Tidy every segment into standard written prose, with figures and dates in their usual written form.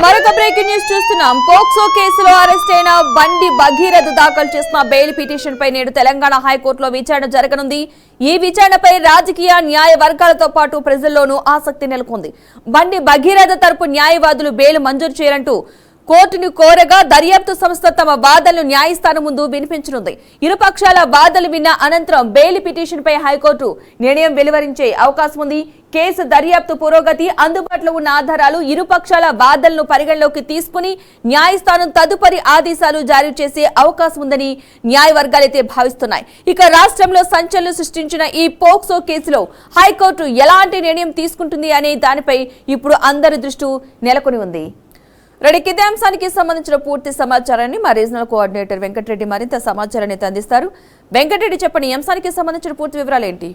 మరొక breaking news చూస్తున్నాం. POCSO కేసులో అరెస్ట్ అయిన బండి భగీరథ్ దాఖలు చేసిన బెయిల్ పిటిషన్ పై నేడు తెలంగాణ హైకోర్టులో విచారణ జరగనుంది. ఈ విచారణపై రాజకీయ న్యాయ వర్గాలతో పాటు ప్రజల్లోనూ ఆసక్తి నెలకొంది. బండి భగీరథ తరపు న్యాయవాదులు బెయిల్ మంజూరు చేయాలంటూ కోర్టును కోరగా దర్యాప్తు సంస్థ తమ వాదనలు న్యాయస్థానం ముందు వినిపించనుంది. ఇరుపక్షాల వాదనలు విన్న అనంతరం బెయిల్ పిటిషన్ పై హైకోర్టు నిర్ణయం వెలువరించే అవకాశం ఉంది. కేసు దర్యాప్తు పురోగతి, అందుబాటులో ఉన్న ఆధారాలు, ఇరుపక్షాల వాదనలను పరిగణలోకి తీసుకుని న్యాయస్థానం తదుపరి ఆదేశాలు జారీ చేసే అవకాశం ఉందని న్యాయ వర్గాలైతే భావిస్తున్నాయి. ఇక రాష్ట్రంలో సంచలనం సృష్టించిన ఈ పోక్సో కేసులో హైకోర్టు ఎలాంటి నిర్ణయం తీసుకుంటుంది అనే దానిపై ఇప్పుడు అందరి దృష్టి నెలకొని ఉంది. ఇదే అంశానికి సంబంధించిన పూర్తి సమాచారాన్ని మా రీజనల్ కోఆర్డినేటర్ వెంకటరెడ్డి మరింత సమాచారాన్ని అందిస్తారు. వెంకటరెడ్డి, చెప్పండి, ఈ అంశానికి సంబంధించిన పూర్తి వివరాలు ఏంటి?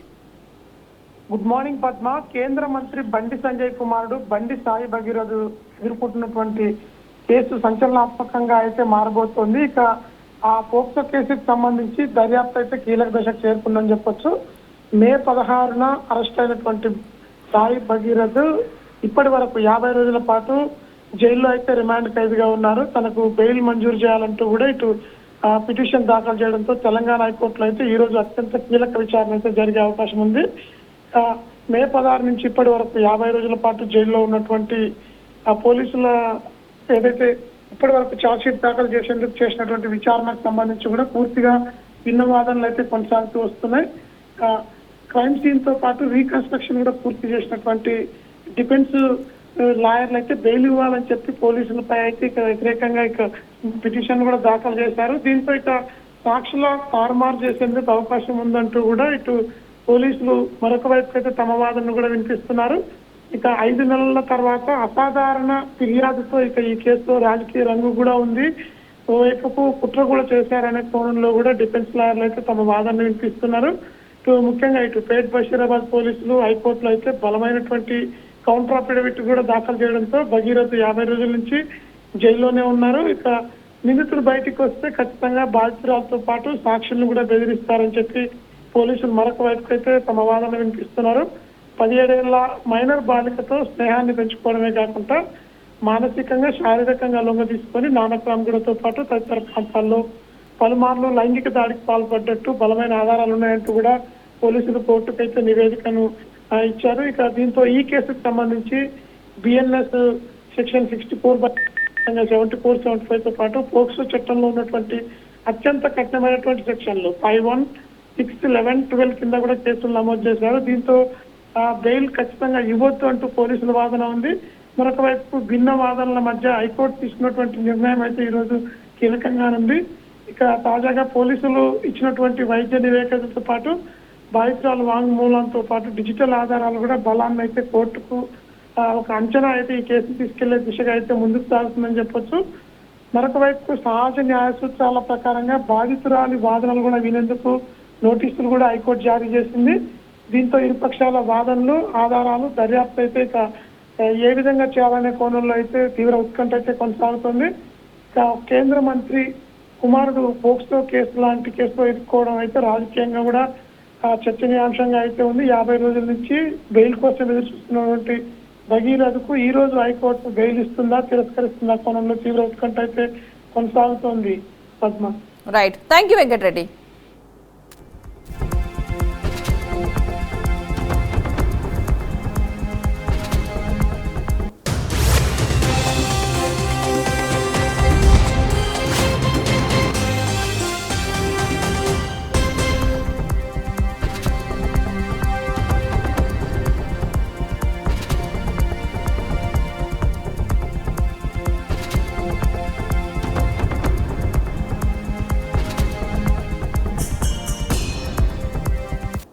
Good morning Padma. కేంద్ర మంత్రి బండి సంజయ్ కుమారుడు బండి సాయి భగీరథ్ ఎదుర్కొంటున్నటువంటి కేసు సంచలనాత్మకంగా అయితే మారబోతోంది. ఇక ఆ పోక్సో కేసుకు సంబంధించి దర్యాప్తు అయితే కీలక దశకు చేరుకుందని చెప్పొచ్చు. మే 16న అరెస్ట్ అయినటువంటి సాయి భగీరథ్ ఇప్పటి వరకు 50 రోజుల పాటు జైల్లో అయితే రిమాండ్ ఖైదీగా ఉన్నారు. తనకు బెయిల్ మంజూరు చేయాలంటూ కూడా ఇటు పిటిషన్ దాఖలు చేయడంతో తెలంగాణ హైకోర్టులో అయితే ఈ రోజు అత్యంత కీలక విచారణ అయితే జరిగే అవకాశం ఉంది. మే 16 నుంచి ఇప్పటి వరకు 50 రోజుల పాటు జైల్లో ఉన్నటువంటి పోలీసుల ఏదైతే ఇప్పటి వరకు ఛార్జ్షీట్ దాఖలు చేసినటువంటి విచారణకు సంబంధించి కూడా పూర్తిగా భిన్న వాదనలు అయితే కొనసాగుతూ వస్తున్నాయి. క్రైమ్ సీన్ తో పాటు రీకన్స్ట్రక్షన్ కూడా పూర్తి చేసినటువంటి డిఫెన్స్ లాయర్లు అయితే బెయిల్ ఇవ్వాలని చెప్పి పోలీసులపై అయితే ఇక వ్యతిరేకంగా ఇక పిటిషన్ కూడా దాఖలు చేశారు. దీంతో ఇక సాక్షుల తారుమారు చేసేందుకు అవకాశం ఉందంటూ కూడా ఇటు పోలీసులు మరొక వైపు అయితే తమ వాదనను కూడా వినిపిస్తున్నారు. ఇక 5 నెలల తర్వాత అసాధారణ ఫిర్యాదుతో ఇక ఈ కేసులో రాజకీయ రంగు కూడా ఉంది. ఓవైపుకు కుట్ర కూడా చేశారనే కోణంలో కూడా డిఫెన్స్ లాయర్లు అయితే తమ వాదనను వినిపిస్తున్నారు. ముఖ్యంగా ఇటు పేట్ బషీరాబాద్ పోలీసులు హైకోర్టులో అయితే బలమైనటువంటి కౌంటర్ అఫిడవిట్ కూడా దాఖలు చేయడంతో భగీరథ్ 50 రోజుల నుంచి జైల్లోనే ఉన్నారు. ఇక నిందితులు బయటికి వస్తే ఖచ్చితంగా బాధితురాలతో పాటు సాక్షులను కూడా బెదిరిస్తారని చెప్పి పోలీసులు మరొక వైపు అయితే తమ వాదన వినిపిస్తున్నారు. 17 ఏళ్ల మైనర్ బాలికతో స్నేహాన్ని పెంచుకోవడమే కాకుండా మానసికంగా, శారీరకంగా లొంగ తీసుకొని నానక్రామ్గూడతో పాటు తదితర ప్రాంతాల్లో పలుమార్లు లైంగిక దాడికి పాల్పడ్డట్టు బలమైన ఆధారాలు ఉన్నాయంటూ కూడా పోలీసులు కోర్టుకైతే నివేదికను ఇచ్చారు. ఇక దీంతో ఈ కేసుకు సంబంధించి బిఎన్ఎస్ సెక్షన్ 64/74, 75 తో పాటు పోక్సో చట్టంలో ఉన్నటువంటి అత్యంత కఠినమైనటువంటి సెక్షన్లు 51, 6, 11, 12 కింద కూడా కేసులు నమోదు చేశారు. దీంతో బెయిల్ ఖచ్చితంగా ఇవ్వద్దు అంటూ పోలీసుల వాదన ఉంది. మరొక వైపు భిన్న వాదనల మధ్య హైకోర్టు తీసుకున్నటువంటి నిర్ణయం అయితే ఈ రోజు కీలకంగా ఉంది. ఇక తాజాగా పోలీసులు ఇచ్చినటువంటి వైద్య నివేదికలతో పాటు బాధితురాలు వాంగ్మూలంతో పాటు డిజిటల్ ఆధారాలు కూడా బలాన్ని అయితే కోర్టుకు ఒక అంచనా అయితే ఈ కేసు తీసుకెళ్లే దిశగా అయితే ముందుకు సాగుతుందని చెప్పొచ్చు. మరొక వైపు సహజ న్యాయ సూత్రాల ప్రకారంగా బాధితురాలి వాదనలు కూడా వినేందుకు నోటీసులు కూడా హైకోర్టు జారీ చేసింది. దీంతో ఇరుపక్షాల వాదనలు, ఆధారాలు, దర్యాప్తు అయితే ఇక ఏ విధంగా చేయాలనే కోణంలో అయితే తీవ్ర ఉత్కంఠ అయితే కొనసాగుతుంది. ఇక కేంద్ర మంత్రి కుమారుడు పోక్సో కేసు లాంటి కేసులో ఎదుర్కోవడం అయితే రాజకీయంగా కూడా చర్చనీయాంశంగా అయితే ఉంది. 50 రోజుల నుంచి బెయిల్ కోసం ఎదురు చూస్తున్నటువంటి భగీరథకు ఈ రోజు హైకోర్టు బెయిల్ ఇస్తుందా, తిరస్కరిస్తుందా కోణంలో తీవ్ర ఉత్కంఠ అయితే కొనసాగుతోంది. Padma. Right, thank you Venkatareddy.